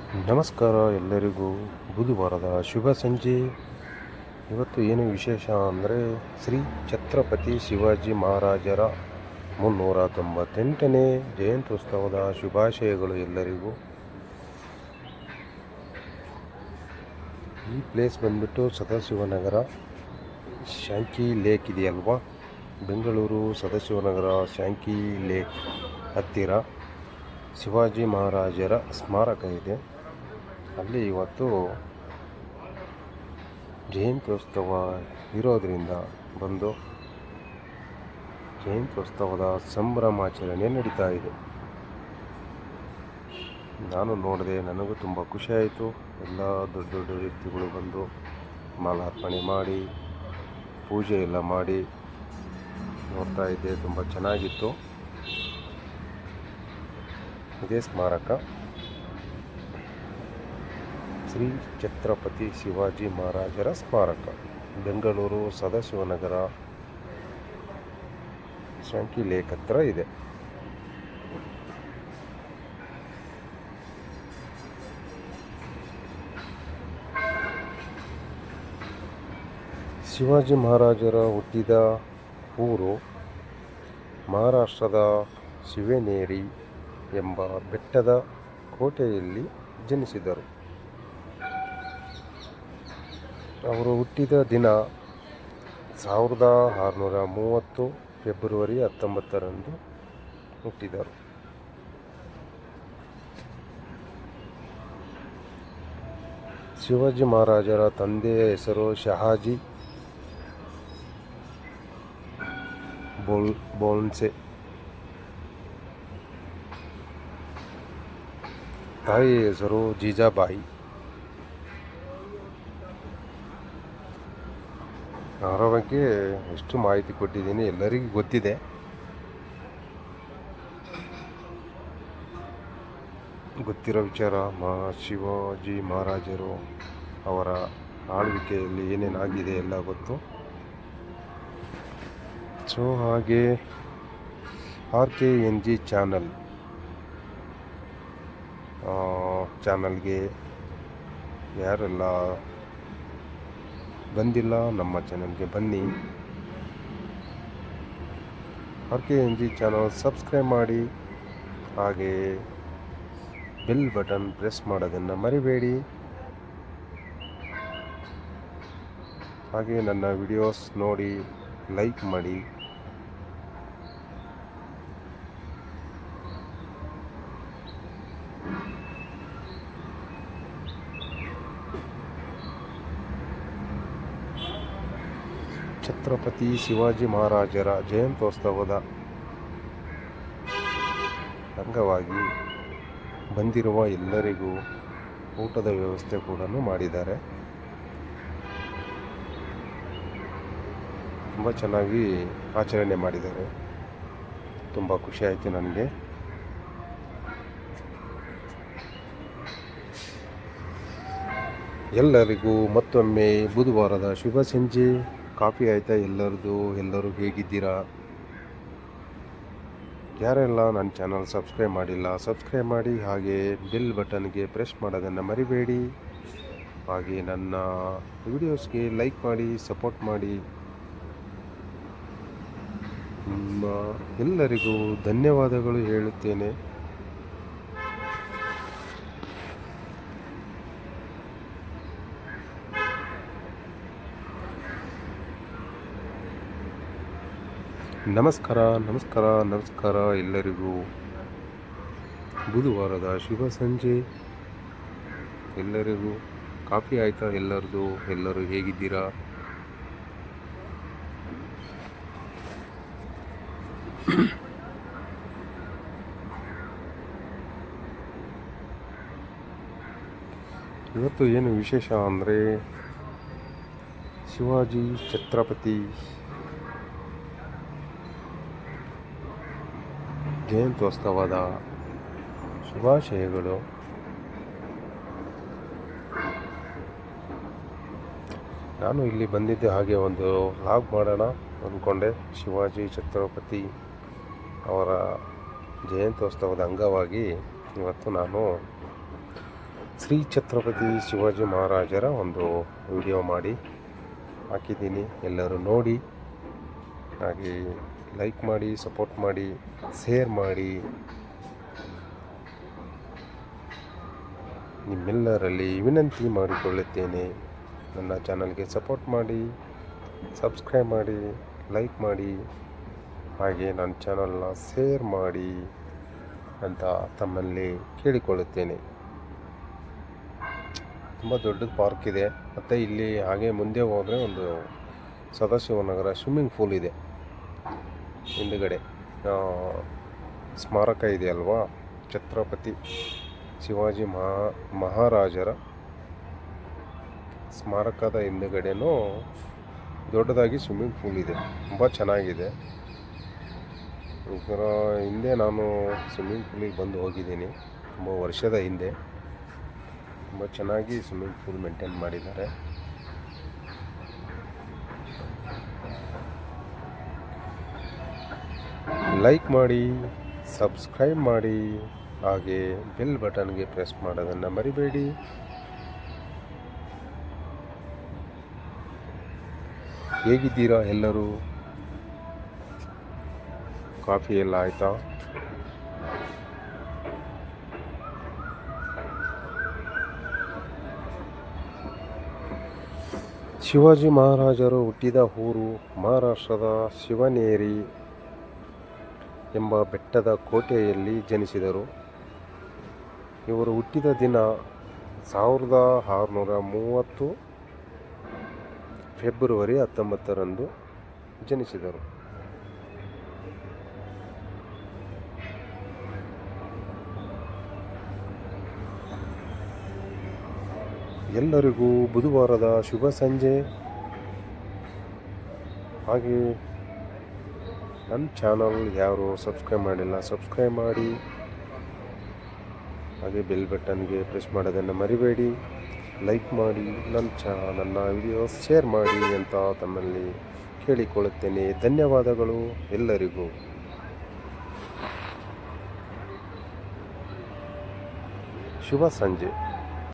ನಮಸ್ಕಾರ ಎಲ್ಲರಿಗೂ. ಬುಧವಾರದ ಶುಭ ಸಂಜೆ. ಇವತ್ತು ಏನು ವಿಶೇಷ ಅಂದರೆ ಶ್ರೀ ಛತ್ರಪತಿ ಶಿವಾಜಿ ಮಹಾರಾಜರ 398ನೇ ಜಯಂತ್ಯುತ್ಸವದ ಶುಭಾಶಯಗಳು ಎಲ್ಲರಿಗೂ. ಈ ಪ್ಲೇಸ್ ಬಂದ್ಬಿಟ್ಟು ಸದಾಶಿವನಗರ ಶಾಂಕಿ ಲೇಕ್ ಇದೆಯಲ್ವಾ, ಬೆಂಗಳೂರು ಸದಾಶಿವನಗರ ಶಾಂಕಿ ಲೇಕ್ ಹತ್ತಿರ ಶಿವಾಜಿ ಮಹಾರಾಜರ ಸ್ಮಾರಕ ಇದೆ. ಅಲ್ಲಿ ಇವತ್ತು ಜಯಂತ್ಯೋತ್ಸವ ಇರೋದರಿಂದ ಬಂದು ಜಯಂತ್ಯೋತ್ಸವದ ಸಂಭ್ರಮಾಚರಣೆ ನಡೀತಾ ಇದೆ. ನಾನು ನೋಡಿದೆ, ನನಗೂ ತುಂಬ ಖುಷಿಯಾಯಿತು. ಎಲ್ಲ ದೊಡ್ಡ ದೊಡ್ಡ ವ್ಯಕ್ತಿಗಳು ಬಂದು ಮಾಲಾರ್ಪಣೆ ಮಾಡಿ ಪೂಜೆ ಎಲ್ಲ ಮಾಡಿ ನೋಡ್ತಾ ಇದ್ದೆ. ತುಂಬ ಚೆನ್ನಾಗಿತ್ತು. ಇದೇ ಸ್ಮಾರಕ ಶ್ರೀ ಛತ್ರಪತಿ ಶಿವಾಜಿ ಮಹಾರಾಜರ ಸ್ಮಾರಕ, ಬೆಂಗಳೂರು ಸದಾಶಿವನಗರ ಶಾಂಕಿ ಲೇಕ್ ಹತ್ರ ಇದೆ. ಶಿವಾಜಿ ಮಹಾರಾಜರ ಹುಟ್ಟಿದ ಊರು ಮಹಾರಾಷ್ಟ್ರದ ಶಿವನೇರಿ ಎಂಬ ಬೆಟ್ಟದ ಕೋಟೆಯಲ್ಲಿ ಜನಿಸಿದರು. ಅವರು ಹುಟ್ಟಿದ ದಿನ 1630 ಫೆಬ್ರವರಿ 19ರಂದು ಹುಟ್ಟಿದರು. ಶಿವಾಜಿ ಮಹಾರಾಜರ ತಂದೆಯ ಹೆಸರು ಶಹಾಜಿ ಭೋಂಸ್ಲೆ, ತಾಯಿಯ ಹೆಸರು ಜೀಜಾಬಾಯಿ. ಅವರ ಬಗ್ಗೆ ಎಷ್ಟು ಮಾಹಿತಿ ಕೊಟ್ಟಿದ್ದೀನಿ ಎಲ್ಲರಿಗೂ ಗೊತ್ತಿದೆ. ಗೊತ್ತಿರೋ ವಿಚಾರ. ಶಿವಾಜಿ ಮಹಾರಾಜರು ಅವರ ಆಳ್ವಿಕೆಯಲ್ಲಿ ಏನೇನಾಗಿದೆ ಎಲ್ಲ ಗೊತ್ತು. ಸೊ ಹಾಗೆ RKNG ಚಾನಲ್ಗೆ ಯಾರೆಲ್ಲ ಬಂದಿಲ್ಲ ನಮ್ಮ ಚಾನಲ್ಗೆ ಬನ್ನಿ. RKNG ಚಾನಲ್ ಸಬ್ಸ್ಕ್ರೈಬ್ ಮಾಡಿ, ಹಾಗೆ ಬೆಲ್ ಬಟನ್ ಪ್ರೆಸ್ ಮಾಡೋದನ್ನು ಮರಿಬೇಡಿ. ಹಾಗೆ ನನ್ನ ವಿಡಿಯೋಸ್ ನೋಡಿ ಲೈಕ್ ಮಾಡಿ. ಛತ್ರಪತಿ ಶಿವಾಜಿ ಮಹಾರಾಜರ ಜಯಂತ್ಯೋತ್ಸವದ ಅಂಗವಾಗಿ ಬಂದಿರುವ ಎಲ್ಲರಿಗೂ ಊಟದ ವ್ಯವಸ್ಥೆ ಕೂಡ ಮಾಡಿದ್ದಾರೆ. ತುಂಬ ಚೆನ್ನಾಗಿ ಆಚರಣೆ ಮಾಡಿದ್ದಾರೆ. ತುಂಬ ಖುಷಿ ಆಯಿತು ನನಗೆ. ಎಲ್ಲರಿಗೂ ಮತ್ತೊಮ್ಮೆ ಬುಧವಾರದ ಶುಭ ಸಂಜೆ. ಕಾಫಿ ಆಯಿತಾ ಎಲ್ಲರದು? ಎಲ್ಲರೂ ಹೇಗಿದ್ದೀರಾ? ಯಾರೆಲ್ಲ ನನ್ನ ಚಾನಲ್ ಸಬ್ಸ್ಕ್ರೈಬ್ ಮಾಡಿಲ್ಲ ಸಬ್ಸ್ಕ್ರೈಬ್ ಮಾಡಿ, ಹಾಗೆ ಬೆಲ್ ಬಟನ್ಗೆ ಪ್ರೆಸ್ ಮಾಡೋದನ್ನು ಮರಿಬೇಡಿ. ಹಾಗೆ ನನ್ನ ವಿಡಿಯೋಸ್ಗೆ ಲೈಕ್ ಮಾಡಿ, ಸಪೋರ್ಟ್ ಮಾಡಿ. ನಿಮ್ಮ ಎಲ್ಲರಿಗೂ ಧನ್ಯವಾದಗಳು ಹೇಳುತ್ತೇನೆ. ನಮಸ್ಕಾರ ನಮಸ್ಕಾರ ನಮಸ್ಕಾರ ಎಲ್ಲರಿಗೂ. ಬುಧವಾರದ ಶುಭ ಸಂಜೆ. ಎಲ್ಲರಿಗೂ ಕಾಫಿ ಆಯಿತಾ ಎಲ್ಲರದು? ಎಲ್ಲರೂ ಹೇಗಿದ್ದೀರಾ? ಇವತ್ತು ಏನು ವಿಶೇಷ ಅಂದರೆ ಶಿವಾಜಿ ಛತ್ರಪತಿ ಜಯಂತ್ಯೋತ್ಸವದ ಶುಭಾಶಯಗಳು. ನಾನು ಇಲ್ಲಿ ಬಂದಿದ್ದೆ, ಹಾಗೆ ಒಂದು ವ್ಲಾಗ್ ಮಾಡೋಣ ಅಂದ್ಕೊಂಡೆ. ಶಿವಾಜಿ ಛತ್ರಪತಿ ಅವರ ಜಯಂತ್ಯೋತ್ಸವದ ಅಂಗವಾಗಿ ಇವತ್ತು ನಾನು ಶ್ರೀ ಛತ್ರಪತಿ ಶಿವಾಜಿ ಮಹಾರಾಜರ ಒಂದು ವಿಡಿಯೋ ಮಾಡಿ ಹಾಕಿದ್ದೀನಿ. ಎಲ್ಲರೂ ನೋಡಿ, ಹಾಗೆ ಲೈಕ್ ಮಾಡಿ, ಸಪೋರ್ಟ್ ಮಾಡಿ, ಶೇರ್ ಮಾಡಿ. ನಿಮ್ಮೆಲ್ಲರಲ್ಲಿ ವಿನಂತಿ ಮಾಡಿಕೊಳ್ಳುತ್ತೇನೆ, ನನ್ನ ಚಾನಲ್ಗೆ ಸಪೋರ್ಟ್ ಮಾಡಿ, ಸಬ್ಸ್ಕ್ರೈಬ್ ಮಾಡಿ, ಲೈಕ್ ಮಾಡಿ, ಹಾಗೆ ನನ್ನ ಚಾನಲ್ನ ಶೇರ್ ಮಾಡಿ ಅಂತ ತಮ್ಮಲ್ಲಿ ಕೇಳಿಕೊಳ್ಳುತ್ತೇನೆ. ತುಂಬ ದೊಡ್ಡದು ಪಾರ್ಕ್ ಇದೆ. ಮತ್ತು ಇಲ್ಲಿ ಹಾಗೆ ಮುಂದೆ ಹೋದರೆ ಒಂದು ಸದಾಶಿವನಗರ ಸ್ವಿಮ್ಮಿಂಗ್ ಪೂಲ್ ಇದೆ. ಹಿಂದುಗಡೆ ಸ್ಮಾರಕ ಇದೆ ಅಲ್ವಾ, ಛತ್ರಪತಿ ಶಿವಾಜಿ ಮಹಾರಾಜರ ಸ್ಮಾರಕದ ಹಿಂದುಗಡೆನೂ ದೊಡ್ಡದಾಗಿ ಸ್ವಿಮ್ಮಿಂಗ್ ಪೂಲ್ ಇದೆ. ತುಂಬ ಚೆನ್ನಾಗಿದೆ. ಇದರ ಹಿಂದೆ ನಾನು ಸ್ವಿಮ್ಮಿಂಗ್ ಪೂಲಿಗೆ ಬಂದು ಹೋಗಿದ್ದೀನಿ, ತುಂಬ ವರ್ಷದ ಹಿಂದೆ. ತುಂಬ ಚೆನ್ನಾಗಿ ಸ್ವಿಮ್ಮಿಂಗ್ ಪೂಲ್ ಮೇಂಟೈನ್ ಮಾಡಿದ್ದಾರೆ. ಲೈಕ್ ಮಾಡಿ, ಸಬ್ಸ್ಕ್ರೈಬ್ ಮಾಡಿ, ಹಾಗೆ ಬೆಲ್ ಬಟನ್ಗೆ ಪ್ರೆಸ್ ಮಾಡೋದನ್ನು ಮರಿಬೇಡಿ. ಹೇಗಿದ್ದೀರಾ ಎಲ್ಲರೂ? ಕಾಫಿ ಎಲ್ಲ ಆಯಿತಾ? ಶಿವಾಜಿ ಮಹಾರಾಜರು ಹುಟ್ಟಿದ ಊರು ಮಹಾರಾಷ್ಟ್ರದ ಶಿವನೇರಿ ಎಂಬ ಬೆಟ್ಟದ ಕೋಟೆಯಲ್ಲಿ ಜನಿಸಿದರು. ಇವರು ಹುಟ್ಟಿದ ದಿನ 1630 ಫೆಬ್ರವರಿ 19ರಂದು ಜನಿಸಿದರು. ಎಲ್ಲರಿಗೂ ಬುಧವಾರದ ಶುಭ ಸಂಜೆ. ಹಾಗೆ ನನ್ನ ಚಾನಲ್ ಯಾರು ಸಬ್ಸ್ಕ್ರೈಬ್ ಮಾಡಿಲ್ಲ, ಸಬ್ಸ್ಕ್ರೈಬ್ ಮಾಡಿ, ಹಾಗೆ ಬೆಲ್ ಬಟನ್ಗೆ ಪ್ರೆಸ್ ಮಾಡೋದನ್ನು ಮರಿಬೇಡಿ. ಲೈಕ್ ಮಾಡಿ, ನನ್ನ ವಿಡಿಯೋಸ್ ಶೇರ್ ಮಾಡಿ ಅಂತ ತಮ್ಮಲ್ಲಿ ಕೇಳಿಕೊಳ್ಳುತ್ತೇನೆ. ಧನ್ಯವಾದಗಳು ಎಲ್ಲರಿಗೂ. ಶುಭ ಸಂಜೆ.